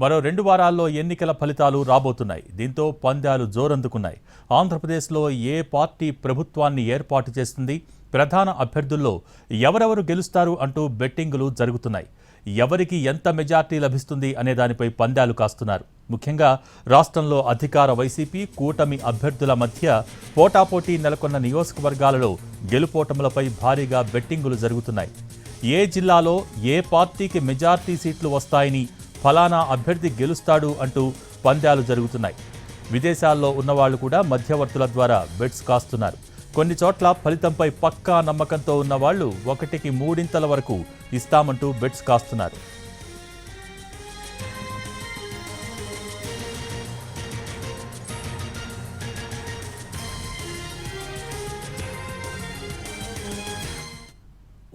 మరో 2 వారాల్లో ఎన్నికల ఫలితాలు రాబోతున్నాయి. దీంతో పందాలు జోరందుకున్నాయి. ఆంధ్రప్రదేశ్లో ఏ పార్టీ ప్రభుత్వాన్ని ఏర్పాటు చేస్తుంది, ప్రధాన అభ్యర్థుల్లో ఎవరెవరు గెలుస్తారు అంటూ బెట్టింగులు జరుగుతున్నాయి. ఎవరికి ఎంత మెజార్టీ లభిస్తుంది అనే దానిపై పందాలు కాస్తున్నారు. ముఖ్యంగా రాష్ట్రంలో అధికార వైసీపీ కూటమి అభ్యర్థుల మధ్య పోటాపోటీ నెలకొన్న నియోజకవర్గాలలో గెలుపోటములపై భారీగా బెట్టింగులు జరుగుతున్నాయి. ఏ జిల్లాలో ఏ పార్టీకి మెజార్టీ సీట్లు వస్తాయని, ఫలానా అభ్యర్థి గెలుస్తాడు అంటూ పందాలు జరుగుతున్నాయి. విదేశాల్లో ఉన్నవాళ్లు కూడా మధ్యవర్తుల ద్వారా బెట్స్ కాస్తున్నారు. కొన్ని చోట్ల ఫలితంపై పక్కా నమ్మకంతో ఉన్నవాళ్లు 1కి 3 వరకు ఇస్తామంటూ బెట్స్ కాస్తున్నారు.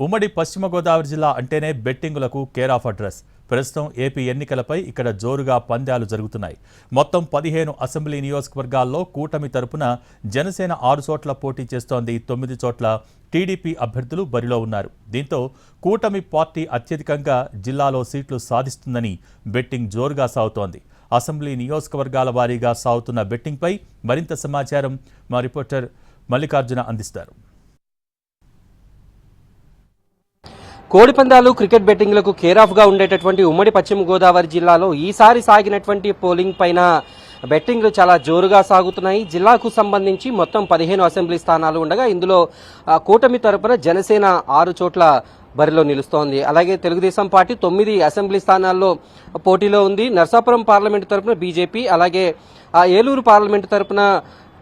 ఉమ్మడి పశ్చిమ గోదావరి జిల్లా అంటేనే బెట్టింగులకు కేర్ ఆఫ్ అడ్రస్. ప్రస్తుతం ఏపీ ఎన్నికలపై ఇక్కడ జోరుగా పందాలు జరుగుతున్నాయి. మొత్తం 15 అసెంబ్లీ నియోజకవర్గాల్లో కూటమి తరపున జనసేన 6 చోట్ల పోటీ చేస్తోంది. 9 చోట్ల టీడీపీ అభ్యర్థులు బరిలో ఉన్నారు. దీంతో కూటమి పార్టీ అత్యధికంగా జిల్లాలో సీట్లు సాధిస్తుందని బెట్టింగ్ జోరుగా సాగుతోంది. అసెంబ్లీ నియోజకవర్గాల వారీగా సాగుతున్న బెట్టింగ్పై మరింత సమాచారం మా రిపోర్టర్ మల్లికార్జున అందిస్తారు. కోడిపందాలు, క్రికెట్ బెట్టింగ్లకు కేర్ ఆఫ్ గా ఉండేటటువంటి ఉమ్మడి పశ్చిమ గోదావరి జిల్లాలో ఈసారి సాగినటువంటి పోలింగ్ పైన బెట్టింగ్లు చాలా జోరుగా సాగుతున్నాయి. జిల్లాకు సంబంధించి మొత్తం 15 అసెంబ్లీ స్థానాలు ఉండగా ఇందులో కూటమి తరపున జనసేన 6 చోట్ల బరిలో నిలుస్తోంది. అలాగే తెలుగుదేశం పార్టీ 9 అసెంబ్లీ స్థానాల్లో పోటీలో ఉంది. నర్సాపురం పార్లమెంటు తరపున బీజేపీ, అలాగే ఏలూరు పార్లమెంటు తరపున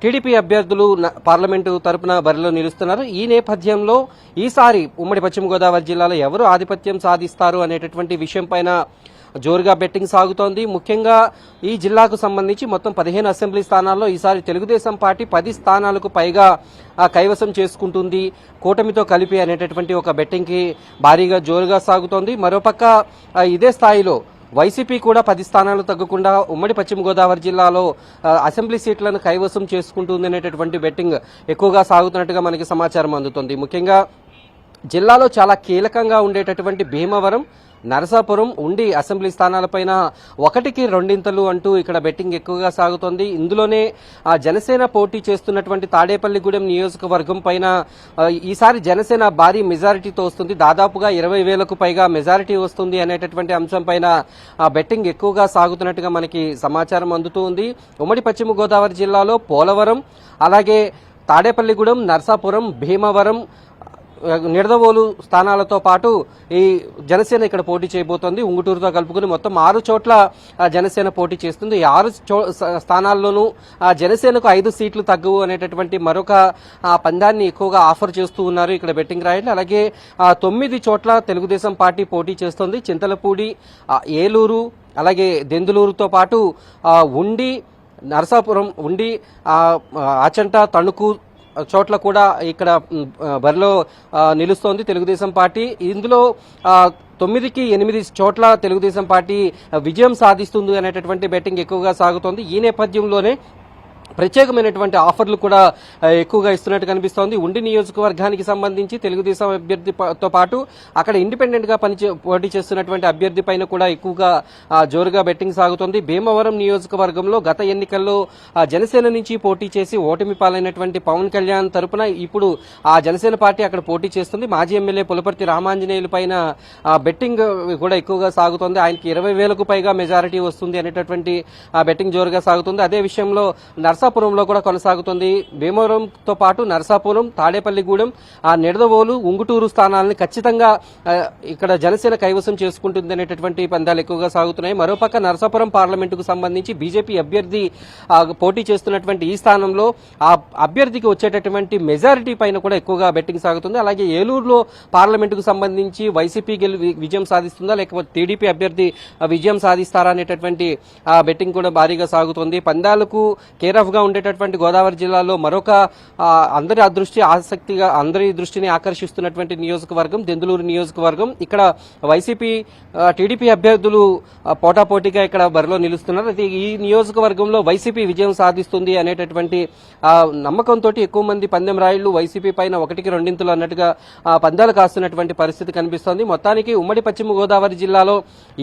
టీడీపీ అభ్యర్థులు పార్లమెంటు తరపున బరిలో నిలుస్తున్నారు. ఈ నేపథ్యంలో ఈసారి ఉమ్మడి పశ్చిమ గోదావరి జిల్లాలో ఎవరు ఆధిపత్యం సాధిస్తారు అనేటటువంటి విషయం పైన జోరుగా బెట్టింగ్ సాగుతోంది. ముఖ్యంగా ఈ జిల్లాకు సంబంధించి మొత్తం 15 అసెంబ్లీ స్థానాల్లో ఈసారి తెలుగుదేశం పార్టీ 10 స్థానాలకు పైగా కైవసం చేసుకుంటుంది కూటమితో కలిపి అనేటటువంటి ఒక బెట్టింగ్కి భారీగా జోరుగా సాగుతోంది. మరోపక్క ఇదే స్థాయిలో వైసీపీ కూడా 10 స్థానాలు తగ్గకుండా ఉమ్మడి పశ్చిమ గోదావరి జిల్లాలో అసెంబ్లీ సీట్లను కైవసం చేసుకుంటుంది అనేటటువంటి బెట్టింగ్ ఎక్కువగా సాగుతున్నట్టుగా మనకి సమాచారం అందుతుంది. ముఖ్యంగా జిల్లాలో చాలా కీలకంగా ఉండేటటువంటి భీమవరం, నరసాపురం, ఉండి అసెంబ్లీ స్థానాలపైన 1కి 2 అంటూ ఇక్కడ బెట్టింగ్ ఎక్కువగా సాగుతోంది. ఇందులోనే జనసేన పోటీ చేస్తున్నటువంటి తాడేపల్లిగూడెం నియోజకవర్గం పైన ఈసారి జనసేన భారీ మెజారిటీతో వస్తుంది. దాదాపుగా 20,000కు పైగా మెజారిటీ వస్తుంది అనేటటువంటి అంశం పైన బెట్టింగ్ ఎక్కువగా సాగుతున్నట్టుగా మనకి సమాచారం అందుతూ ఉంది. ఉమ్మడి పశ్చిమ గోదావరి జిల్లాలో పోలవరం, అలాగే తాడేపల్లిగూడెం, నరసాపురం, భీమవరం, నిడదవోలు స్థానాలతో పాటు ఈ జనసేన ఇక్కడ పోటీ చేయబోతోంది. ఉంగుటూరుతో కలుపుకుని మొత్తం 6 చోట్ల జనసేన పోటీ చేస్తుంది. ఈ 6 స్థానాల్లోనూ జనసేనకు 5 సీట్లు తగ్గవు అనేటటువంటి మరొక పందాన్ని ఎక్కువగా ఆఫర్ చేస్తూ ఉన్నారు ఇక్కడ బెట్టింగ్ రాయలు. అలాగే 9 చోట్ల తెలుగుదేశం పార్టీ పోటీ చేస్తోంది. చింతలపూడి, ఏలూరు, అలాగే దెందులూరుతో పాటు ఉండి, నరసాపురం, ఉండి, ఆచంట, తణుకు చోట్ల కూడా ఇక్కడ బరిలో నిలుస్తోంది తెలుగుదేశం పార్టీ. ఇందులో 9కి 8 చోట్ల తెలుగుదేశం పార్టీ విజయం సాధిస్తుంది అనేటటువంటి బెట్టింగ్ ఎక్కువగా సాగుతోంది. ఈ నేపథ్యంలోనే ప్రత్యేకమైనటువంటి ఆఫర్లు కూడా ఎక్కువగా ఇస్తున్నట్టు కనిపిస్తోంది. ఉండి నియోజకవర్గానికి సంబంధించి తెలుగుదేశం అభ్యర్థితో పాటు అక్కడ ఇండిపెండెంట్ గా పోటీ చేస్తున్నటువంటి అభ్యర్థి పైన కూడా ఎక్కువగా జోరుగా బెట్టింగ్ సాగుతోంది. భీమవరం నియోజకవర్గంలో గత ఎన్నికల్లో జనసేన నుంచి పోటీ చేసి ఓటమి పాలైనటువంటి పవన్ కళ్యాణ్ తరపున ఇప్పుడు ఆ జనసేన పార్టీ అక్కడ పోటీ చేస్తుంది. మాజీ ఎమ్మెల్యే పులపర్తి రామాంజనేయులు పైన బెట్టింగ్ కూడా ఎక్కువగా సాగుతోంది. ఆయనకి 20,000కు పైగా మెజారిటీ వస్తుంది అనేటటువంటి బెట్టింగ్ జోరుగా సాగుతుంది. అదే విషయంలో నరసాపురంలో కూడా కొనసాగుతుంది. భీమవరంతో పాటు నరసాపురం, తాడేపల్లిగూడెం, నిడదవోలు, ఉంగుటూరు స్థానాలను ఖచ్చితంగా ఇక్కడ జనసేన కైవసం చేసుకుంటుంది అనేటటువంటి పందాలు ఎక్కువగా సాగుతున్నాయి. మరోపక్క నరసాపురం పార్లమెంటుకు సంబంధించి బీజేపీ అభ్యర్థి పోటీ చేస్తున్నటువంటి ఈ స్థానంలో ఆ అభ్యర్థికి వచ్చేటటువంటి మెజారిటీ పైన కూడా ఎక్కువగా బెట్టింగ్ సాగుతుంది. అలాగే ఏలూరులో పార్లమెంటుకు సంబంధించి వైసీపీ విజయం సాధిస్తుందా లేకపోతే టీడీపీ అభ్యర్థి విజయం సాధిస్తారా అనేటటువంటి బెట్టింగ్ కూడా భారీగా సాగుతుంది. పందాలకు కేర్ ఆఫ్ ఆఫ్గా ఉండేటటువంటి గోదావరి జిల్లాలో మరొక అందరి దృష్టిని ఆకర్షిస్తున్నటువంటి నియోజకవర్గం దెందులూరు నియోజకవర్గం. ఇక్కడ వైసీపీ టీడీపీ అభ్యర్థులు పోటాపోటీగా ఇక్కడ బరిలో నిలుస్తున్నారు. అయితే ఈ నియోజకవర్గంలో వైసీపీ విజయం సాధిస్తుంది అనేటటువంటి నమ్మకంతో ఎక్కువ మంది పందెం రాయుళ్లు వైసీపీ పైన 1కి 2 అన్నట్టుగా పందాలు కాస్తున్నటువంటి పరిస్థితి కనిపిస్తోంది. మొత్తానికి ఉమ్మడి పశ్చిమ గోదావరి జిల్లాలో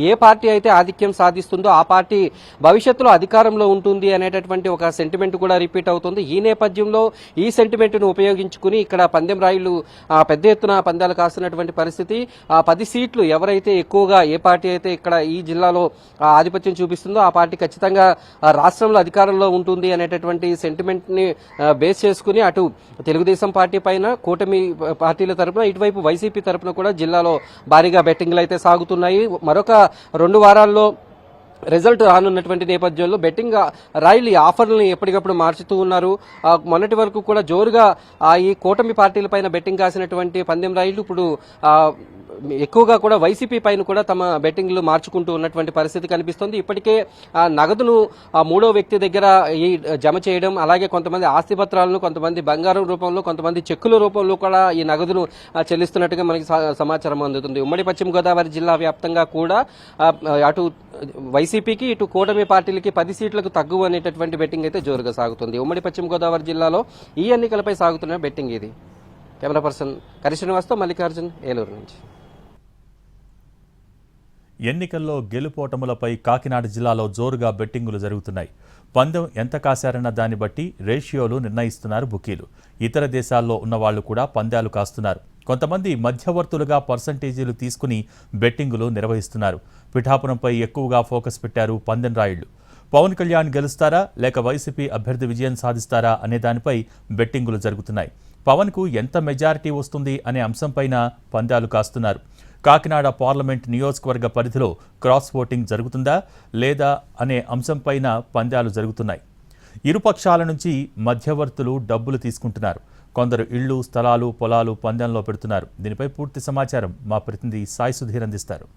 ఏ పార్టీ అయితే ఆధిక్యం సాధిస్తుందో ఆ పార్టీ భవిష్యత్తులో అధికారంలో ఉంటుంది అనేటటువంటి ఒక సెంటిమెంట్ కూడా రిపీట్ అవుతుంది. ఈ నేపథ్యంలో ఈ సెంటిమెంట్ ను ఉపయోగించుకుని ఇక్కడ పందెం రాయుళ్లు పెద్ద ఎత్తున పందాలు కాస్తున్నటువంటి పరిస్థితి. 10 సీట్లు ఎవరైతే ఎక్కువగా ఏ పార్టీ అయితే ఇక్కడ ఈ జిల్లాలో ఆధిపత్యం చూపిస్తుందో ఆ పార్టీ ఖచ్చితంగా రాష్ట్రంలో అధికారంలో ఉంటుంది అనేటటువంటి సెంటిమెంట్ ని బేస్ చేసుకుని అటు తెలుగుదేశం పార్టీ పైన కూటమి పార్టీల తరపున ఇటువైపు వైసీపీ తరపున కూడా జిల్లాలో భారీగా బెట్టింగ్లు అయితే సాగుతున్నాయి. మరొక 2 వారాల్లో రిజల్ట్ రానున్నటువంటి నేపథ్యంలో బెట్టింగ్ రాయిలు ఈ ఆఫర్లను ఎప్పటికప్పుడు మార్చుతూ ఉన్నారు. మొన్నటి వరకు కూడా జోరుగా ఈ కూటమి పార్టీలపైన బెట్టింగ్ కాసినటువంటి పందెం రాయిలు ఇప్పుడు ఎక్కువగా కూడా వైసీపీ పైన కూడా తమ బెట్టింగ్లు మార్చుకుంటూ ఉన్నటువంటి పరిస్థితి కనిపిస్తోంది. ఇప్పటికే నగదును మూడో వ్యక్తి దగ్గర జమ చేయడం, అలాగే కొంతమంది ఆస్తి పత్రాలను, కొంతమంది బంగారం రూపంలో, కొంతమంది చెక్కుల రూపంలో కూడా ఈ నగదును చెల్లిస్తున్నట్టుగా మనకి సమాచారం అందుతుంది. ఉమ్మడి పశ్చిమ గోదావరి జిల్లా వ్యాప్తంగా కూడా అటు వైసీపీకి ఇటు కూటమి పార్టీలకి 10 సీట్లకు తగ్గు అనేటటువంటి బెట్టింగ్ అయితే జోరుగా సాగుతుంది. ఉమ్మడి పశ్చిమ గోదావరి జిల్లాలో ఈ ఎన్నికలపై సాగుతున్న బెట్టింగ్ ఇది. కెమెరా పర్సన్ కరి శ్రీనివాస్తో మల్లికార్జున్, ఏలూరు నుంచి. ఎన్నికల్లో గెలుపోటములపై కాకినాడ జిల్లాలో జోరుగా బెట్టింగులు జరుగుతున్నాయి. పందెం ఎంత కాశారన్న దాన్ని బట్టి రేషియోలు నిర్ణయిస్తున్నారు బుకీలు. ఇతర దేశాల్లో ఉన్నవాళ్లు కూడా పందాలు కాస్తున్నారు. కొంతమంది మధ్యవర్తులుగా పర్సంటేజీలు తీసుకుని బెట్టింగులు నిర్వహిస్తున్నారు. పిఠాపురంపై ఎక్కువగా ఫోకస్ పెట్టారు పందెం రాయుళ్లు. పవన్ కళ్యాణ్ గెలుస్తారా లేక వైసీపీ అభ్యర్థి విజయం సాధిస్తారా అనే దానిపై బెట్టింగులు జరుగుతున్నాయి. పవన్కు ఎంత మెజారిటీ వస్తుంది అనే అంశంపైన పందాలు కాస్తున్నారు. కాకినాడ పార్లమెంట్ నియోజకవర్గ పరిధిలో క్రాస్ ఓటింగ్ జరుగుతుందా లేదా అనే అంశంపైన పందాలు జరుగుతున్నాయి. ఇరుపక్షాల నుంచి మధ్యవర్తులు డబ్బులు తీసుకుంటున్నారు. కొందరు ఇళ్లు, స్థలాలు, పొలాలు పందెంలో పెడుతున్నారు. దీనిపై పూర్తి సమాచారం మా ప్రతినిధి సాయి సుధీర్ అందిస్తారు.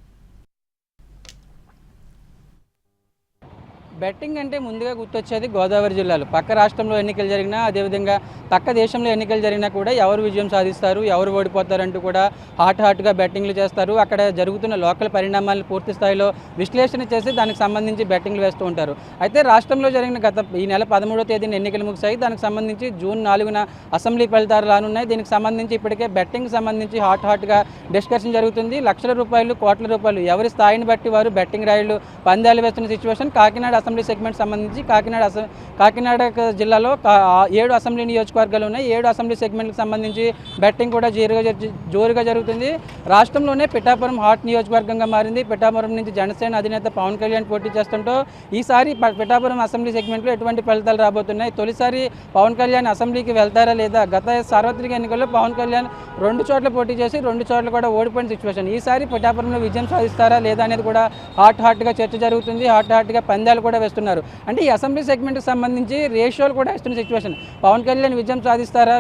బెట్టింగ్ అంటే ముందుగా గుర్తొచ్చేది గోదావరి జిల్లాలో. పక్క రాష్ట్రంలో ఎన్నికలు జరిగినా, అదేవిధంగా పక్క దేశంలో ఎన్నికలు జరిగినా కూడా ఎవరు విజయం సాధిస్తారు, ఎవరు ఓడిపోతారంటూ కూడా హాట్గా బెట్టింగ్లు చేస్తారు. అక్కడ జరుగుతున్న లోకల్ పరిణామాలను పూర్తి స్థాయిలో విశ్లేషణ చేసి దానికి సంబంధించి బెట్టింగ్లు వేస్తూ ఉంటారు. అయితే రాష్ట్రంలో జరిగిన ఈ నెల 13వ తేదీన ఎన్నికలు ముగిశాయి. దానికి సంబంధించి జూన్ 4న అసెంబ్లీ ఫలితాలు రానున్నాయి. దీనికి సంబంధించి ఇప్పటికే బెట్టింగ్ సంబంధించి హాట్గా డిస్కషన్ జరుగుతుంది. లక్షల రూపాయలు, కోట్ల రూపాయలు ఎవరి స్థాయిని బట్టి వారు బెట్టింగ్ రాయిలు పందాలు వేస్తున్న సిచ్యువేషన్. కాకినాడ అసెంబ్లీ సెగ్మెంట్ సంబంధించి కాకినాడ జిల్లాలో 7 అసెంబ్లీ నియోజకవర్గాలు ఉన్నాయి. 7 అసెంబ్లీ సెగ్మెంట్కి సంబంధించి బెట్టింగ్ కూడా జోరుగా జరుగుతుంది. రాష్ట్రంలోనే పిఠాపురం హాట్ నియోజకవర్గంగా మారింది. పిఠాపురం నుంచి జనసేన అధినేత పవన్ కళ్యాణ్ పోటీ చేస్తుంటూ ఈసారి పిఠాపురం అసెంబ్లీ సెగ్మెంట్లో ఎటువంటి ఫలితాలు రాబోతున్నాయి, తొలిసారి పవన్ కళ్యాణ్ అసెంబ్లీకి వెళ్తారా లేదా, గత సార్వత్రిక ఎన్నికల్లో పవన్ కళ్యాణ్ 2 చోట్ల పోటీ చేసి 2 చోట్ల కూడా ఓడిపోయిన సిచ్యువేషన్. ఈసారి పిఠాపురంలో విజయం సాధిస్తారా లేదా అనేది కూడా హాట్గా చర్చ జరుగుతుంది. హాట్గా పందాలు కూడా వేస్తున్నారు. అంటే ఈ అసెంబ్లీ సెగ్మెంట్కి సంబంధించి రేషియోలు కూడా ఇస్తున్న సిచ్యువేషన్. పవన్ కళ్యాణ్ విజయం సాధిస్తారా,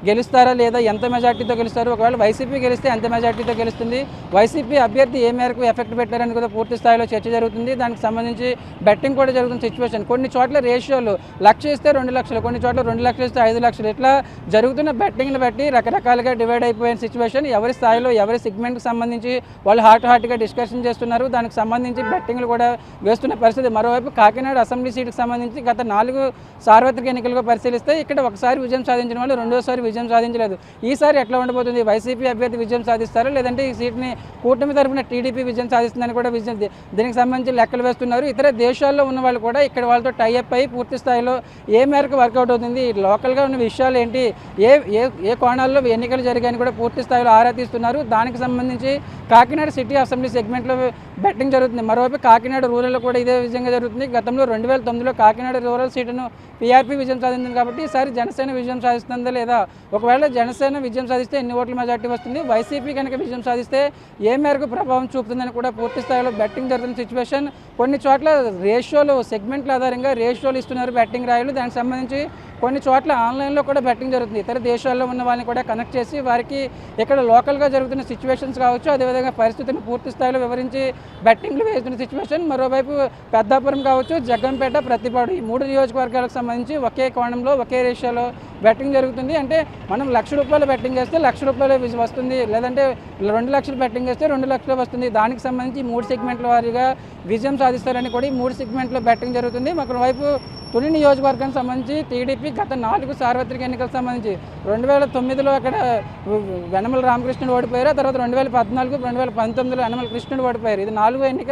గెలుస్తారా లేదా, ఎంత మెజార్టీతో గెలుస్తారు, ఒకవేళ వైసీపీ గెలిస్తే ఎంత మెజార్టీతో గెలుస్తుంది, వైసీపీ అభ్యర్థి ఏ మేరకు ఎఫెక్ట్ పెట్టారని కూడా పూర్తి స్థాయిలో చర్చ జరుగుతుంది. దానికి సంబంధించి బెట్టింగ్ కూడా జరుగుతున్న సిచ్యువేషన్. కొన్ని చోట్ల రేషియోలు 1,00,000 ఇస్తే 2 లక్షలు, కొన్ని చోట్ల 2 లక్షలు ఇస్తే 5 లక్షలు, ఇట్లా జరుగుతున్న బెట్టింగ్ని బట్టి రకరకాలుగా డివైడ్ అయిపోయిన సిచ్యువేషన్. ఎవరి స్థాయిలో ఎవరి సెగ్మెంట్కి సంబంధించి వాళ్ళు హాట్గా డిస్కషన్ చేస్తున్నారు. దానికి సంబంధించి బెట్టింగ్లు కూడా వేస్తున్న పరిస్థితి. మరోవైపు కాకినాడ అసెంబ్లీ సీటుకు సంబంధించి గత 4 సార్వత్రిక ఎన్నికలుగా పరిశీలిస్తే ఇక్కడ ఒకసారి విజయం సాధించిన వాళ్ళు రెండోసారి విజయం సాధించలేదు. ఈసారి ఎట్లా ఉండబోతుంది, వైసీపీ అభ్యర్థి విజయం సాధిస్తారా లేదంటే ఈ సీట్ని కూటమి తరఫున టీడీపీ విజయం సాధిస్తుందని కూడా దీనికి సంబంధించి లెక్కలు వేస్తున్నారు. ఇతర దేశాల్లో ఉన్న వాళ్ళు కూడా ఇక్కడ వాళ్ళతో టైఅప్ అయ్యి పూర్తి స్థాయిలో ఏ మేరకు వర్కౌట్ అవుతుంది, లోకల్గా ఉన్న విషయాలు ఏంటి, ఏ కోణాల్లో ఎన్నికలు జరిగాయని కూడా పూర్తి స్థాయిలో ఆరా తీస్తున్నారు. దానికి సంబంధించి కాకినాడ సిటీ అసెంబ్లీ సెగ్మెంట్లో బెట్టింగ్ జరుగుతుంది. మరోవైపు కాకినాడ రూరల్లో కూడా ఇదే విధంగా జరుగుతుంది. గతంలో 2009లో కాకినాడ రూరల్ సీటును పీఆర్పీ విజయం సాధించింది. కాబట్టి ఈసారి జనసేన విజయం సాధిస్తుందా లేదా, ఒకవేళ జనసేన విజయం సాధిస్తే ఎన్ని ఓట్ల మెజార్టీ వస్తుంది, వైసీపీ కనుక విజయం సాధిస్తే ఏ మేరకు ప్రభావం చూపుతుందని కూడా పూర్తి స్థాయిలో బెట్టింగ్ జరుగుతున్న సిచ్యువేషన్. కొన్ని చోట్ల రేషియోలు, సెగ్మెంట్ల ఆధారంగా రేషియోలు ఇస్తున్నారు బెట్టింగ్ రాయలు. దానికి సంబంధించి కొన్ని చోట్ల ఆన్లైన్లో కూడా బెట్టింగ్ జరుగుతుంది. ఇతర దేశాల్లో ఉన్న వాళ్ళని కూడా కనెక్ట్ చేసి వారికి ఇక్కడ లోకల్గా జరుగుతున్న సిచ్యువేషన్స్ కావచ్చు, అదేవిధంగా పరిస్థితిని పూర్తి స్థాయిలో వివరించి బెట్టింగ్లు వేస్తున్న సిచ్యువేషన్. మరోవైపు పెద్దాపురం కావచ్చు, జగ్గంపేట, ప్రతిపాడు ఈ 3 నియోజకవర్గాలకు సంబంధించి ఒకే కోణంలో ఒకే రేషియోలో బెట్టింగ్ జరుగుతుంది. అంటే మనం ₹1,00,000 బెట్టింగ్ చేస్తే ₹1,00,000 వస్తుంది, లేదంటే 2 లక్షలు బెట్టింగ్ చేస్తే 2 లక్షలు వస్తుంది. దానికి సంబంధించి 3 సెగ్మెంట్ల వారీగా విజయం సాధిస్తారని కూడా ఈ 3 సెగ్మెంట్లో బెట్టింగ్ జరుగుతుంది. మరోవైపు తుని నియోజకవర్గానికి సంబంధించి టీడీపీ గత 4 సార్వత్రిక ఎన్నికలకు సంబంధించి 2009లో అక్కడ వెనమల రామకృష్ణుడు ఓడిపోయారు. ఆ తర్వాత 2014, 2019లో యనమల కృష్ణుడు ఓడిపోయారు. ఇది 4వ ఎన్నిక.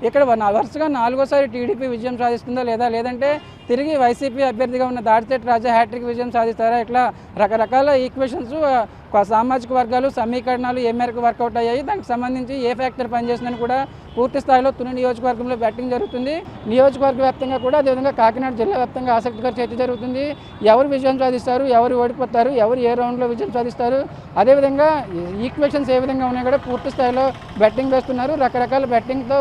ఇక్కడ వరుసగా 4వసారి టీడీపీ విజయం సాధిస్తుందా లేదంటే తిరిగి వైసీపీ అభ్యర్థిగా ఉన్న దాడిశెట్టి రాజా హ్యాట్రిక్ విజయం సాధిస్తారా? ఇట్లా రకరకాల ఈక్వేషన్స్, సామాజిక వర్గాలు, సమీకరణాలు ఏ మేరకు వర్కౌట్ అయ్యాయి, దానికి సంబంధించి ఏ ఫ్యాక్టర్ పనిచేస్తుందని కూడా పూర్తి స్థాయిలో తుని నియోజకవర్గంలో బెట్టింగ్ జరుగుతుంది. నియోజకవర్గ వ్యాప్తంగా కూడా, అదేవిధంగా కాకినాడ జిల్లా వ్యాప్తంగా ఆసక్తికర చర్చ జరుగుతుంది. ఎవరు విజయం సాధిస్తారు, ఎవరు ఓడిపోతారు, ఎవరు ఏ రౌండ్లో విజయం సాధిస్తారు, అదేవిధంగా ఈక్వేషన్స్ ఏ విధంగా ఉన్నాయి కూడా పూర్తి స్థాయిలో బెట్టింగ్ వేస్తున్నారు. రకరకాల బెట్టింగ్తో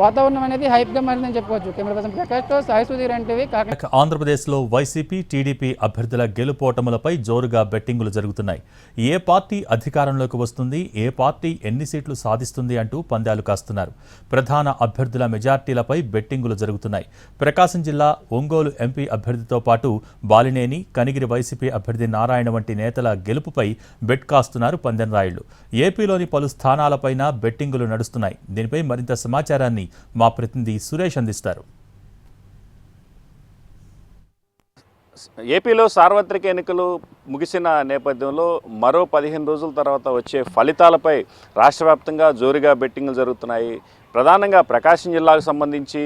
వాతావరణం అనేది హైప్గా మారిందని చెప్పుకోవచ్చు. కెమెరా పర్సన్ ప్రకాష్తో సాయి సుధీర్ ఎన్టీవీ కాకినాడ. ఆంధ్రప్రదేశ్లో వైసీపీ, టీడీపీ అభ్యర్థుల గెలుపోటములపై జోరుగా బెట్టింగులు జరుగుతున్నాయి. ఏ పార్టీ అధికారంలోకి వస్తుంది, ఏ పార్టీ ఎన్ని సీట్లు సాధిస్తుంది అంటూ పందాలు కాస్తున్నారు. ప్రధాన అభ్యర్థుల మెజార్టీలపై బెట్టింగులు జరుగుతున్నాయి. ప్రకాశం జిల్లా ఒంగోలు ఎంపీ అభ్యర్థితో పాటు బాలినేని, కనిగిరి వైసీపీ అభ్యర్థి నారాయణ వంటి నేతల గెలుపుపై బెట్ కాస్తున్నారు పందెం రాయుళ్లు. ఏపీలోని పలు స్థానాలపైన బెట్టింగులు నడుస్తున్నాయి. దీనిపై మరింత సమాచారాన్ని మా ప్రతినిధి సురేష్ అందిస్తారు. ఏపీలో సార్వత్రిక ఎన్నికలు ముగిసిన నేపథ్యంలో మరో 15 రోజుల తర్వాత వచ్చే ఫలితాలపై రాష్ట్ర వ్యాప్తంగా జోరుగా బెట్టింగ్లు జరుగుతున్నాయి. ప్రధానంగా ప్రకాశం జిల్లాకు సంబంధించి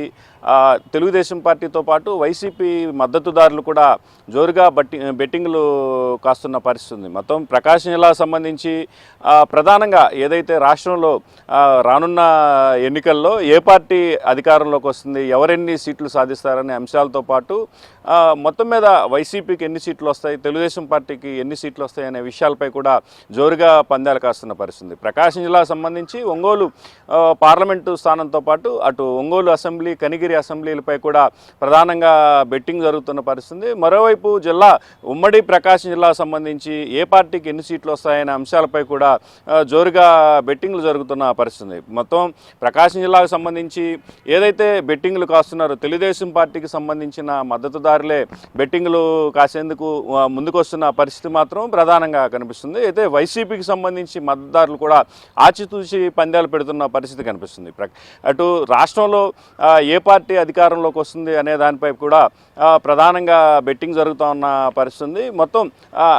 తెలుగుదేశం పార్టీతో పాటు వైసీపీ మద్దతుదారులు కూడా జోరుగా బెట్టింగ్లు కాస్తున్న పరిస్థితి ఉంది. మొత్తం ప్రకాశం జిల్లాకు సంబంధించి ప్రధానంగా ఏదైతే రాష్ట్రంలో రానున్న ఎన్నికల్లో ఏ పార్టీ అధికారంలోకి వస్తుంది, ఎవరెన్ని సీట్లు సాధిస్తారనే అంశాలతో పాటు మొత్తం మీద వైసీపీకి ఎన్ని సీట్లు వస్తాయి, తెలుగుదేశం పార్టీకి ఎన్ని సీట్లు వస్తాయి అనే విషయాలపై కూడా జోరుగా పందాలు కాస్తున్న పరిస్థితి. ప్రకాశం జిల్లాకు సంబంధించి ఒంగోలు పార్లమెంటు స్థానంతో పాటు అటు ఒంగోలు అసెంబ్లీ, కనిగిరి అసెంబ్లీలపై కూడా ప్రధానంగా బెట్టింగ్ జరుగుతున్న పరిస్థితి. మరోవైపు ఉమ్మడి ప్రకాశం జిల్లాకు సంబంధించి ఏ పార్టీకి ఎన్ని సీట్లు వస్తాయనే అంశాలపై కూడా జోరుగా బెట్టింగ్లు జరుగుతున్న పరిస్థితి. మొత్తం ప్రకాశం జిల్లాకు సంబంధించి ఏదైతే బెట్టింగ్లు కాస్తున్నారో తెలుగుదేశం పార్టీకి సంబంధించిన మద్దతుదారులే బెట్టింగ్లు కాసేందుకు ముందుకు వస్తున్న పరిస్థితి మాత్రం ప్రధానంగా కనిపిస్తుంది. అయితే వైసీపీకి సంబంధించి మద్దతుదారులు కూడా ఆచితూచి పందాలు పెడుతున్న పరిస్థితి కనిపిస్తుంది. అటు రాష్ట్రంలో ఏ పార్టీ అధికారంలోకి వస్తుంది అనే దానిపై కూడా ప్రధానంగా బెట్టింగ్ జరుగుతూ ఉన్న పరిస్థితి. మొత్తం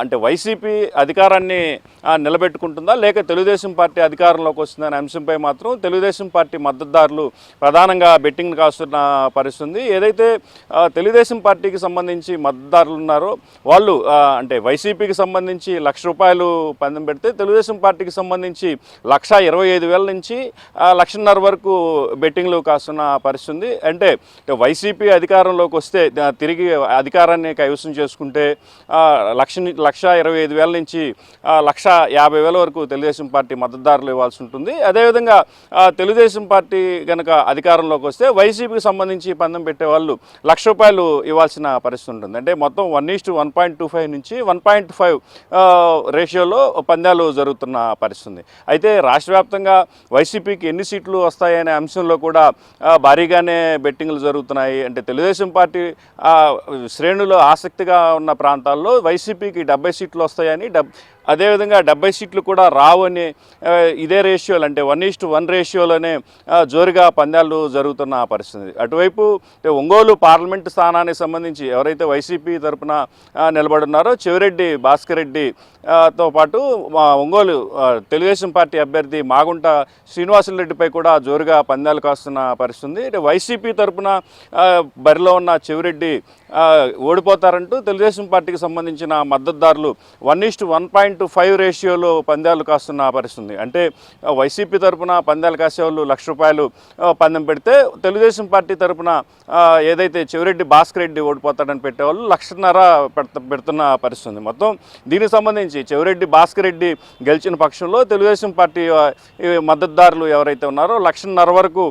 అంటే వైసీపీ అధికారాన్ని నిలబెట్టుకుంటుందా లేక తెలుగుదేశం పార్టీ అధికారంలోకి వస్తుందనే అంశంపై మాత్రం తెలుగుదేశం పార్టీ మద్దతుదారులు ప్రధానంగా బెట్టింగ్ కాస్తున్న పరిస్థితి. ఏదైతే తెలుగుదేశం పార్టీకి సంబంధించి మద్దతుదారులు ఉన్నారో వాళ్ళు అంటే వైసీపీకి సంబంధించి ₹1,00,000 పందెం పెడితే తెలుగుదేశం పార్టీకి సంబంధించి 1,25,000 నుంచి 1,50,000 వరకు బెట్టింగ్లు కాస్తున్న పరిస్థితి. అంటే వైసీపీ అధికారంలోకి వస్తే తిరిగి అధికారాన్ని కైవసం చేసుకుంటే 1,25,000 నుంచి 1,50,000 వరకు తెలుగుదేశం పార్టీ మద్దతుదారులు ఇవ్వాల్సి ఉంటుంది. అదేవిధంగా తెలుగుదేశం పార్టీ కనుక అధికారంలోకి వస్తే వైసీపీకి సంబంధించి పందెం పెట్టే వాళ్ళు ₹1,00,000 ఇవ్వాల్సిన పరిస్థితి ఉంటుంది. అంటే మొత్తం 1:1.25 నుంచి 1.5 రేషియోలో పందాలు జరుగుతున్న పరిస్థితి. అయితే రాష్ట్ర వ్యాప్తంగా వైసీపీకి ఎన్ని సీట్లు వస్తాయనే అంశంలో కూడా భారీగానే బెట్టింగ్లు జరుగుతున్నాయి. అంటే తెలుగుదేశం పార్టీ శ్రేణులు ఆసక్తిగా ఉన్న ప్రాంతాల్లో వైసీపీకి 70 సీట్లు వస్తాయని, అదేవిధంగా 70 సీట్లు కూడా రావు అని ఇదే రేషియోలు అంటే 1:1 రేషియోలోనే జోరుగా పందాలు జరుగుతున్న పరిస్థితి. అటువైపు ఒంగోలు పార్లమెంటు స్థానానికి సంబంధించి ఎవరైతే వైసీపీ తరఫున నిలబడున్నారో చెవిరెడ్డి భాస్కర్ రెడ్డితో పాటు ఒంగోలు తెలుగుదేశం పార్టీ అభ్యర్థి మాగుంట శ్రీనివాసులరెడ్డిపై కూడా జోరుగా పందాలు కాస్తున్న పరిస్థితి. వైసీపీ తరఫున బరిలో ఉన్న చెవిరెడ్డి ఓడిపోతారంటూ తెలుగుదేశం పార్టీకి సంబంధించిన మద్దతుదారులు 1:1.5 రేషియోలో పందాలు కాస్తున్న పరిస్థితి. అంటే వైసీపీ తరఫున పందాలు కాసేవాళ్ళు ₹1,00,000 పందెం పెడితే తెలుగుదేశం పార్టీ తరఫున ఏదైతే చెవిరెడ్డి భాస్కర్ రెడ్డి ఓడిపోతాడని పెట్టేవాళ్ళు 1,50,000 పెడుతున్న పరిస్థితి. మొత్తం దీనికి సంబంధించి చెవిరెడ్డి భాస్కర్ రెడ్డి గెలిచిన పక్షంలో తెలుగుదేశం పార్టీ మద్దతుదారులు ఎవరైతే ఉన్నారో 1,50,000 వరకు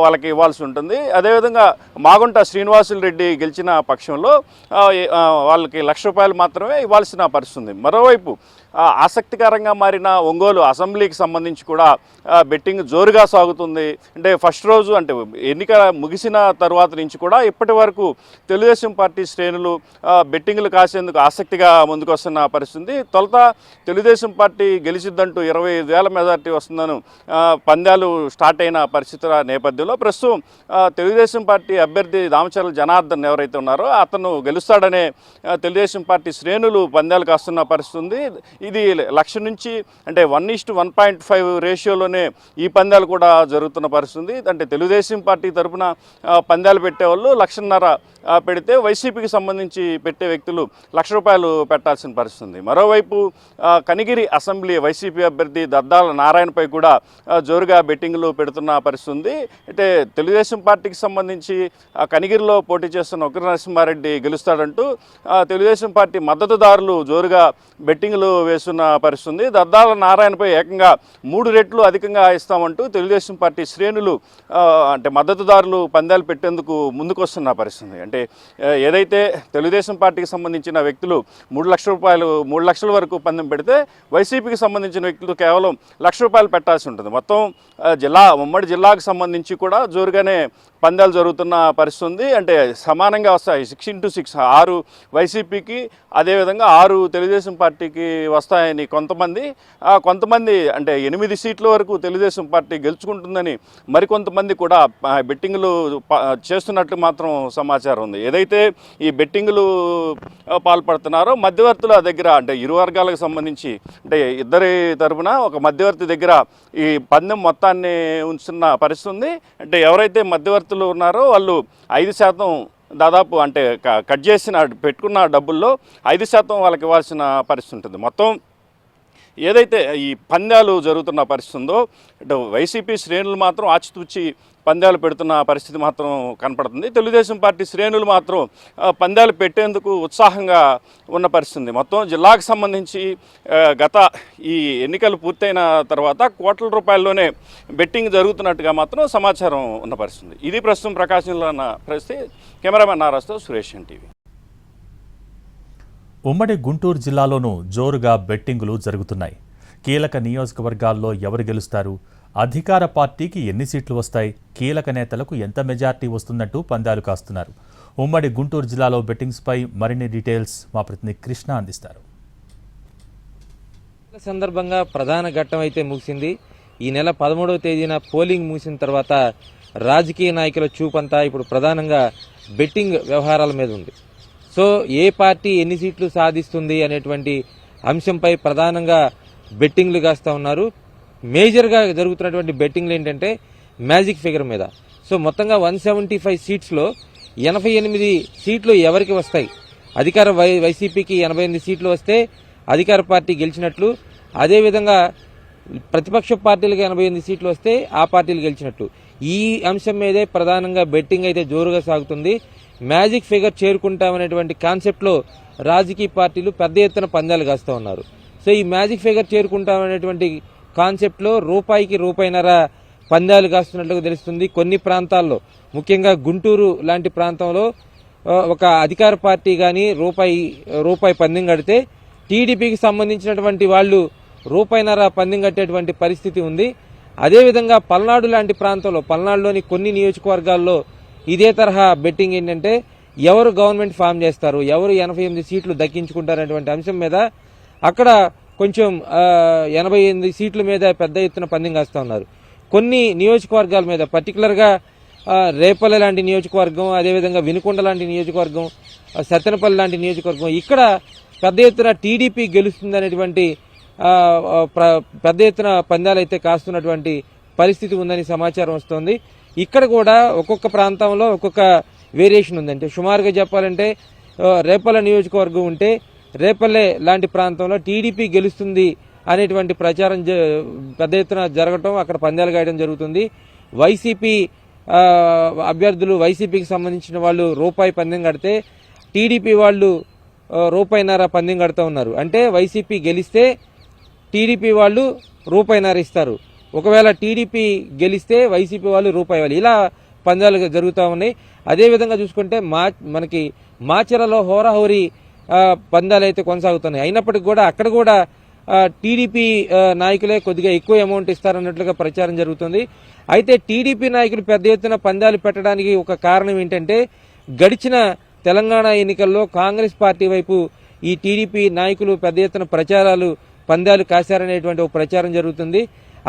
వాళ్ళకి ఇవ్వాల్సి ఉంటుంది. అదేవిధంగా మాగుంట శ్రీనివాసులరెడ్డి గెలిచిన పక్షంలో వాళ్ళకి ₹1,00,000 మాత్రమే ఇవ్వాల్సిన పరిస్థితి ఉంది. మరోవైపు ఆసక్తికరంగా మారిన ఒంగోలు అసెంబ్లీకి సంబంధించి కూడా బెట్టింగ్ జోరుగా సాగుతుంది. అంటే ఫస్ట్ రోజు అంటే ఎన్నిక ముగిసిన తర్వాత నుంచి కూడా ఇప్పటి వరకు తెలుగుదేశం పార్టీ శ్రేణులు బెట్టింగ్లు కాసేందుకు ఆసక్తిగా ముందుకొస్తున్న పరిస్థితి. తొలుత తెలుగుదేశం పార్టీ గెలిచిద్దంటూ 25,000 మెజార్టీ వస్తుందని పందాలు స్టార్ట్ అయిన పరిస్థితుల నేపథ్యంలో ప్రస్తుతం తెలుగుదేశం పార్టీ అభ్యర్థి దామచర్ల జనార్దన్ ఎవరైతే ఉన్నారో అతను గెలుస్తాడనే తెలుగుదేశం పార్టీ శ్రేణులు పందాలు కాస్తున్న పరిస్థితి ఉంది. ఇది 1,00,000 నుంచి అంటే 1:1.5 రేషియోలోనే ఈ పందాలు కూడా జరుగుతున్న పరిస్థితి. అంటే తెలుగుదేశం పార్టీ తరఫున పందాలు పెట్టేవాళ్ళు ₹1,50,000 పెడితే వైసీపీకి సంబంధించి పెట్టే వ్యక్తులు ₹1,00,000 పెట్టాల్సిన పరిస్థితి. మరోవైపు కనిగిరి అసెంబ్లీ వైసీపీ అభ్యర్థి దద్దాల నారాయణపై కూడా జోరుగా బెట్టింగ్లు పెడుతున్న పరిస్థితి. అంటే తెలుగుదేశం పార్టీకి సంబంధించి కనిగిరిలో పోటీ చేస్తున్న ఉగ్ర నరసింహారెడ్డి గెలుస్తాడంటూ తెలుగుదేశం పార్టీ మద్దతుదారులు జోరుగా బెట్టింగ్లు వేస్తున్న పరిస్థితి. దద్దాల నారాయణపై ఏకంగా 3 రెట్లు అధికంగా ఇస్తామంటూ తెలుగుదేశం పార్టీ శ్రేణులు అంటే మద్దతుదారులు పందాలు పెట్టేందుకు ముందుకొస్తున్న పరిస్థితి. అంటే ఏదైతే తెలుగుదేశం పార్టీకి సంబంధించిన వ్యక్తులు ₹3 లక్షల వరకు పందెం పెడితే వైసీపీకి సంబంధించిన వ్యక్తులు కేవలం ₹1,00,000 పెట్టాల్సి ఉంటుంది. మొత్తం ఉమ్మడి జిల్లాకు సంబంధించి కూడా జోరుగానే పందాలు జరుగుతున్న పరిస్థితి ఉంది. అంటే సమానంగా వస్తాయి 6x6 6 వైసీపీకి, అదేవిధంగా 6 తెలుగుదేశం పార్టీకి వస్తాయని కొంతమంది అంటే 8 సీట్ల వరకు తెలుగుదేశం పార్టీ గెలుచుకుంటుందని మరికొంతమంది కూడా బెట్టింగ్లు చేస్తున్నట్లు మాత్రం సమాచారం ఉంది. ఏదైతే ఈ బెట్టింగ్లు పాల్పడుతున్నారో మధ్యవర్తుల దగ్గర అంటే ఇరు వర్గాలకు సంబంధించి అంటే ఇద్దరి తరపున ఒక మధ్యవర్తి దగ్గర ఈ పందెం మొత్తాన్ని ఉంచుతున్న పరిస్థితి ఉంది. అంటే ఎవరైతే మధ్యవర్తులు ఉన్నారో వాళ్ళు 5% దాదాపు అంటే కట్ చేసిన పెట్టుకున్న డబ్బుల్లో 5% వాళ్ళకి ఇవ్వాల్సిన పరిస్థితి ఉంటుంది. మొత్తం ఏదైతే ఈ పందాలు జరుగుతున్న పరిస్థితి ఉందో అంటే వైసీపీ శ్రేణులు మాత్రం ఆచితూచి పందాలు పెడుతున్న పరిస్థితి మాత్రం కనపడుతుంది. తెలుగుదేశం పార్టీ శ్రేణులు మాత్రం పందాలు పెట్టేందుకు ఉత్సాహంగా ఉన్న పరిస్థితి. మొత్తం జిల్లాకు సంబంధించి గత ఈ ఎన్నికలు పూర్తయిన తర్వాత కోట్ల రూపాయల్లోనే బెట్టింగ్ జరుగుతున్నట్టుగా మాత్రం సమాచారం ఉన్న పరిస్థితి. ఇది ప్రస్తుతం ప్రకాశంలో ఉన్న పరిస్థితి. కెమెరామెన్ నారాజ్తో సురేష్ టీవీ. ఉమ్మడి గుంటూరు జిల్లాలోనూ జోరుగా బెట్టింగులు జరుగుతున్నాయి. కీలక నియోజకవర్గాల్లో ఎవరు గెలుస్తారు, అధికార పార్టీకి ఎన్ని సీట్లు వస్తాయి, కీలక నేతలకు ఎంత మెజార్టీ వస్తుందంటూ పందాలు కాస్తున్నారు. ఉమ్మడి గుంటూరు జిల్లాలో బెట్టింగ్స్పై మరిన్ని డీటెయిల్స్ మా ప్రతినిధి కృష్ణ అందిస్తారు. సందర్భంగా ప్రధాన ఘట్టం అయితే ముగిసింది. ఈ నెల 13వ తేదీన పోలింగ్ ముగిసిన తర్వాత రాజకీయ నాయకుల చూపంతా ఇప్పుడు ప్రధానంగా బెట్టింగ్ వ్యవహారాల మీద ఉంది. సో ఏ పార్టీ ఎన్ని సీట్లు సాధిస్తుంది అనేటువంటి అంశంపై ప్రధానంగా బెట్టింగ్లు కాస్తా ఉన్నారు. మేజర్గా జరుగుతున్నటువంటి బెట్టింగ్లు ఏంటంటే మ్యాజిక్ ఫిగర్ మీద. సో మొత్తంగా 175 సీట్స్లో 88 సీట్లు ఎవరికి వస్తాయి, అధికార వైసీపీకి 88 సీట్లు వస్తే అధికార పార్టీ గెలిచినట్లు, అదేవిధంగా ప్రతిపక్ష పార్టీలకు 88 సీట్లు వస్తే ఆ పార్టీలు గెలిచినట్లు. ఈ అంశం మీదే ప్రధానంగా బెట్టింగ్ అయితే జోరుగా సాగుతుంది. మ్యాజిక్ ఫిగర్ చేరుకుంటామనేటువంటి కాన్సెప్ట్లో రాజకీయ పార్టీలు పెద్ద ఎత్తున పందాలు కాస్తూ ఉన్నారు. సో ఈ మ్యాజిక్ ఫిగర్ చేరుకుంటామనేటువంటి కాన్సెప్ట్లో రూపాయికి ₹1.5 పందాలు కాస్తున్నట్లుగా తెలుస్తుంది. కొన్ని ప్రాంతాల్లో ముఖ్యంగా గుంటూరు లాంటి ప్రాంతంలో ఒక అధికార పార్టీ కానీ రూపాయి పందెం కడితే టీడీపీకి సంబంధించినటువంటి వాళ్ళు ₹1.5 పందెం కట్టేటువంటి పరిస్థితి ఉంది. అదేవిధంగా పల్నాడు లాంటి ప్రాంతంలో, పల్నాడులోని కొన్ని నియోజకవర్గాల్లో ఇదే తరహా బెట్టింగ్ ఏంటంటే ఎవరు గవర్నమెంట్ ఫామ్ చేస్తారు, ఎవరు 88 సీట్లు దక్కించుకుంటారనేటువంటి అంశం మీద అక్కడ కొంచెం 88 సీట్ల మీద పెద్ద ఎత్తున పందెం కాస్తా ఉన్నారు. కొన్ని నియోజకవర్గాల మీద పర్టికులర్గా రేపల్లె లాంటి నియోజకవర్గం, అదేవిధంగా వినుకొండ లాంటి నియోజకవర్గం, సత్తెనపల్లి లాంటి నియోజకవర్గం ఇక్కడ పెద్ద ఎత్తున టీడీపీ గెలుస్తుందనేటువంటి పెద్ద ఎత్తున పందాలు అయితే కాస్తున్నటువంటి పరిస్థితి ఉందని సమాచారం వస్తోంది. ఇక్కడ కూడా ఒక్కొక్క ప్రాంతంలో ఒక్కొక్క వేరియేషన్ ఉందంటే సుమారుగా చెప్పాలంటే రేపల్లె నియోజకవర్గం ఉంటే రేపల్లె లాంటి ప్రాంతంలో టీడీపీ గెలుస్తుంది అనేటువంటి ప్రచారం పెద్ద ఎత్తున జరగటం, అక్కడ పందాలు గాయడం జరుగుతుంది. వైసీపీ అభ్యర్థులు, వైసీపీకి సంబంధించిన వాళ్ళు ₹1 పందెం కడితే టీడీపీ వాళ్ళు ₹1.5 పందెం కడుతూ ఉన్నారు. అంటే వైసీపీ గెలిస్తే టీడీపీ వాళ్ళు ₹1.5 ఇస్తారు, ఒకవేళ టీడీపీ గెలిస్తే వైసీపీ వాళ్ళు ₹1 ఇలా పందాలు జరుగుతూ ఉన్నాయి. అదేవిధంగా చూసుకుంటే మనకి మాచర్లలో హోరాహోరీ పందాలు అయితే కొనసాగుతున్నాయి. అయినప్పటికీ కూడా అక్కడ కూడా టీడీపీ నాయకులే కొద్దిగా ఎక్కువ అమౌంట్ ఇస్తారన్నట్లుగా ప్రచారం జరుగుతుంది. అయితే టీడీపీ నాయకులు పెద్ద ఎత్తున పందాలు పెట్టడానికి ఒక కారణం ఏంటంటే గడిచిన తెలంగాణ ఎన్నికల్లో కాంగ్రెస్ పార్టీ వైపు ఈ టీడీపీ నాయకులు పెద్ద ఎత్తున పందాలు కాశారనేటువంటి ఒక ప్రచారం జరుగుతుంది.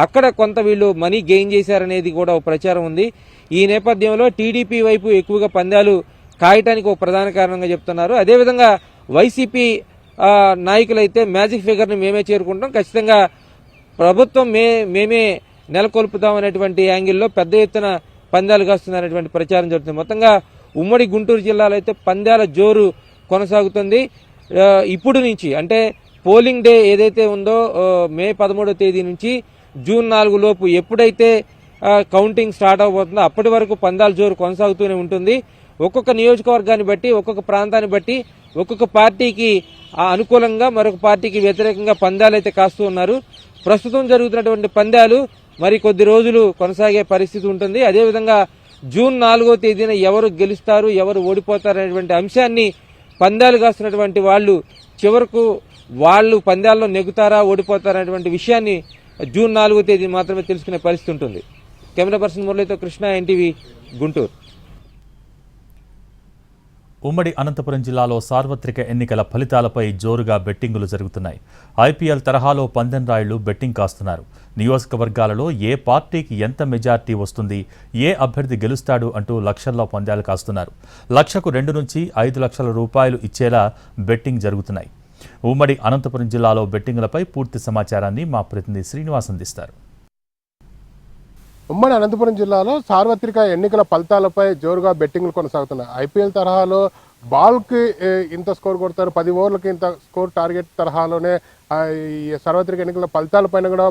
అక్కడ కొంత వీళ్ళు మనీ గెయిన్ చేశారనేది కూడా ఒక ప్రచారం ఉంది. ఈ నేపథ్యంలో టీడీపీ వైపు ఎక్కువగా పందాలు కాయటానికి ఒక ప్రధాన కారణంగా చెప్తున్నారు. అదేవిధంగా వైసీపీ నాయకులైతే మ్యాజిక్ ఫిగర్ని మేమే చేరుకుంటాం, ఖచ్చితంగా ప్రభుత్వం మేమే నెలకొల్పుతాం అనేటువంటి యాంగిల్లో పెద్ద ఎత్తున పందాలు కాస్తున్నటువంటి ప్రచారం జరుగుతుంది. మొత్తంగా ఉమ్మడి గుంటూరు జిల్లాలో అయితే పందాల జోరు కొనసాగుతుంది. ఇప్పుడు నుంచి అంటే పోలింగ్ డే ఏదైతే ఉందో మే 13వ తేదీ నుంచి జూన్ 4 లోపు ఎప్పుడైతే కౌంటింగ్ స్టార్ట్ అవబోతుందో అప్పటి వరకు పందాల జోరు కొనసాగుతూనే ఉంటుంది. ఒక్కొక్క నియోజకవర్గాన్ని బట్టి, ఒక్కొక్క ప్రాంతాన్ని బట్టి ఒక్కొక్క పార్టీకి అనుకూలంగా మరొక పార్టీకి వ్యతిరేకంగా పందాలు అయితే కాస్తూ ఉన్నారు. ప్రస్తుతం జరుగుతున్నటువంటి పందాలు మరి కొద్ది రోజులు కొనసాగే పరిస్థితి ఉంటుంది. అదేవిధంగా జూన్ 4వ తేదీన ఎవరు గెలుస్తారు, ఎవరు ఓడిపోతారు అనేటువంటి అంశాన్ని పందాలు కాస్తున్నటువంటి వాళ్ళు చివరకు వాళ్ళు పందాల్లో నెగ్గుతారా ఓడిపోతారా అనేటువంటి విషయాన్ని జూన్ 4వ తేదీ మాత్రమే తెలుసుకునే పరిస్థితి ఉంటుంది. కెమెరా పర్సన్ మురళితో కృష్ణ, ఎన్టీవీ, గుంటూరు. ఉమ్మడి అనంతపురం జిల్లాలో సార్వత్రిక ఎన్నికల ఫలితాలపై జోరుగా బెట్టింగులు జరుగుతున్నాయి. ఐపీఎల్ తరహాలో పందెం రాయుళ్లు బెట్టింగ్ కాస్తున్నారు. నియోజకవర్గాలలో ఏ పార్టీకి ఎంత మెజార్టీ వస్తుంది, ఏ అభ్యర్థి గెలుస్తాడు అంటూ లక్షల్లో పందాలు కాస్తున్నారు. లక్షకు 2 నుంచి 5 లక్షల రూపాయలు ఇచ్చేలా బెట్టింగ్ జరుగుతున్నాయి. ఉమ్మడి అనంతపురం జిల్లాలో బెట్టింగులపై పూర్తి సమాచారాన్ని మా ప్రతినిధి శ్రీనివాస్ అందిస్తారు. ఉమ్మడి అనంతపురం జిల్లాలో సార్వత్రిక ఎన్నికల ఫలితాలపై జోరుగా బెట్టింగ్లు కొనసాగుతున్నాయి. ఐపీఎల్ తరహాలో బాల్కి ఇంత స్కోర్ కొడతారు, 10 ఓవర్లకి ఇంత స్కోర్ టార్గెట్ తరహాలోనే ఈ సార్వత్రిక ఎన్నికల ఫలితాలపైన కూడా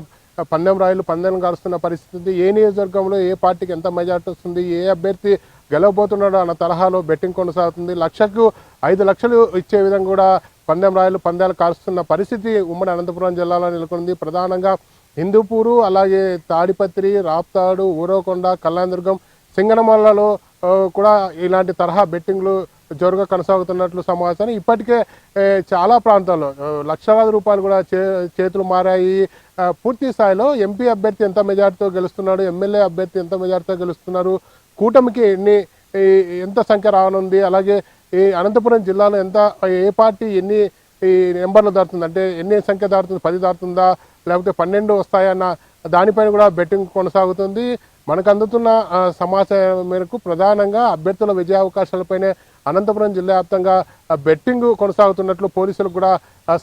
పందెం రాయులు పందెం కాలుస్తున్న పరిస్థితి. ఏ నియోజకవర్గంలో ఏ పార్టీకి ఎంత మెజార్టీ వస్తుంది, ఏ అభ్యర్థి గెలవబోతున్నాడో అన్న తరహాలో బెట్టింగ్ కొనసాగుతుంది. లక్షకు 5 లక్షలు ఇచ్చే విధంగా కూడా పందెం రాయులు పందాలు కాలుస్తున్న పరిస్థితి ఉమ్మడి అనంతపురం జిల్లాలో నెలకొంది. ప్రధానంగా హిందూపూరు, అలాగే తాడిపత్రి, రాప్తాడు, ఊరవకొండ, కళ్యాణదుర్గం, సింగనమల్లలో కూడా ఇలాంటి తరహా బెట్టింగ్లు జోరుగా కొనసాగుతున్నట్లు సమాచారం. ఇప్పటికే చాలా ప్రాంతాల్లో లక్షలాది రూపాయలు కూడా చేతులు మారాయి. పూర్తి స్థాయిలో ఎంపీ అభ్యర్థి ఎంత మెజార్టీతో గెలుస్తున్నాడు, ఎమ్మెల్యే అభ్యర్థి ఎంత మెజార్టీతో గెలుస్తున్నారు, కూటమికి ఎంత సంఖ్య రానుంది, అలాగే ఈ అనంతపురం జిల్లాలో ఏ పార్టీ ఎన్ని నెంబర్లు దాటుతుంది, అంటే ఎన్ని సంఖ్య దాటుతుంది, 10 దాటుతుందా లేకపోతే 12 వస్తాయన్న దానిపైన కూడా బెట్టింగ్ కొనసాగుతుంది. మనకు అందుతున్న సమాచారం మేరకు ప్రధానంగా అభ్యర్థుల విజయావకాశాలపైనే అనంతపురం జిల్లా వ్యాప్తంగా బెట్టింగ్ కొనసాగుతున్నట్లు పోలీసులకు కూడా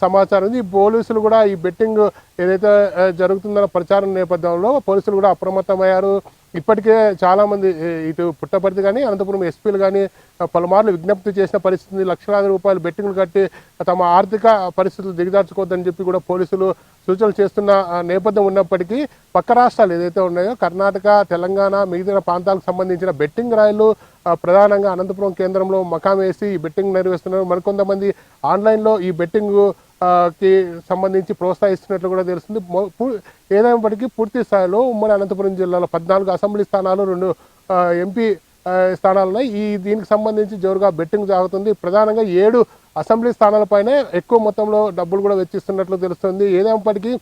సమాచారం ఉంది. పోలీసులు కూడా ఈ బెట్టింగ్ ఏదైతే జరుగుతుందన్న ప్రచారం నేపథ్యంలో పోలీసులు కూడా అప్రమత్తమయ్యారు. ఇప్పటికే చాలామంది ఇటు పుట్టపర్తి కానీ అనంతపురం ఎస్పీలు కానీ పలుమార్లు విజ్ఞప్తి చేసిన పరిస్థితి. లక్షలాది రూపాయలు బెట్టింగ్లు కట్టి తమ ఆర్థిక పరిస్థితులు దిగజార్చుకోవద్దని చెప్పి కూడా పోలీసులు సూచనలు చేస్తున్న నేపథ్యం ఉన్నప్పటికీ పక్క రాష్ట్రాలు ఏదైతే ఉన్నాయో కర్ణాటక, తెలంగాణ, మిగతా ప్రాంతాలకు సంబంధించిన బెట్టింగ్ రాయలు ప్రధానంగా అనంతపురం కేంద్రంలో మకాం వేసి ఈ బెట్టింగ్ నిర్వహిస్తున్నారు. మరికొంతమంది ఆన్లైన్లో ఈ బెట్టింగ్ కి సంబంధించి ప్రోత్సహిస్తున్నట్లు కూడా తెలుస్తుంది. ఏదైనప్పటికీ పూర్తి స్థాయిలో ఉమ్మడి అనంతపురం జిల్లాలో 14 అసెంబ్లీ స్థానాలు, 2 ఎంపీ స్థానాలు ఉన్నాయి. దీనికి సంబంధించి జోరుగా బెట్టింగ్ సాగుతుంది. ప్రధానంగా 7 అసెంబ్లీ స్థానాలపైనే ఎక్కువ మొత్తంలో డబ్బులు కూడా వెచ్చిస్తున్నట్లు తెలుస్తుంది. ఏదైనప్పటికీ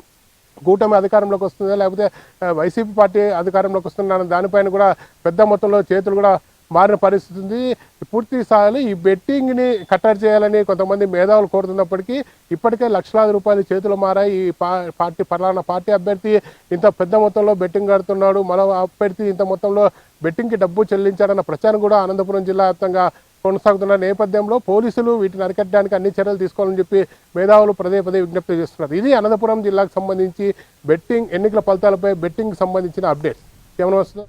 కూటమి అధికారంలోకి వస్తుందా లేకపోతే వైసీపీ పార్టీ అధికారంలోకి వస్తుందా దానిపైన కూడా పెద్ద మొత్తంలో చేతులు కూడా మారిన పరిస్థితి ఉంది. పూర్తి స్థాయిలో ఈ బెట్టింగ్ని కట్టడి చేయాలని కొంతమంది మేధావులు కోరుతున్నప్పటికీ ఇప్పటికే లక్షలాది రూపాయలు చేతులు మారాయి. ఈ పలానా పార్టీ అభ్యర్థి ఇంత పెద్ద మొత్తంలో బెట్టింగ్ కడుతున్నాడు, మరో అభ్యర్థి ఇంత మొత్తంలో బెట్టింగ్కి డబ్బు చెల్లించాడన్న ప్రచారం కూడా అనంతపురం జిల్లా వ్యాప్తంగా కొనసాగుతున్న నేపథ్యంలో పోలీసులు వీటిని అరికట్టడానికి అన్ని చర్యలు తీసుకోవాలని చెప్పి మేధావులు పదే విజ్ఞప్తి చేస్తున్నారు. ఇది అనంతపురం జిల్లాకు సంబంధించి బెట్టింగ్ ఎన్నికల ఫలితాలపై బెట్టింగ్ సంబంధించిన అప్డేట్స్. ఏమైనా వస్తుందో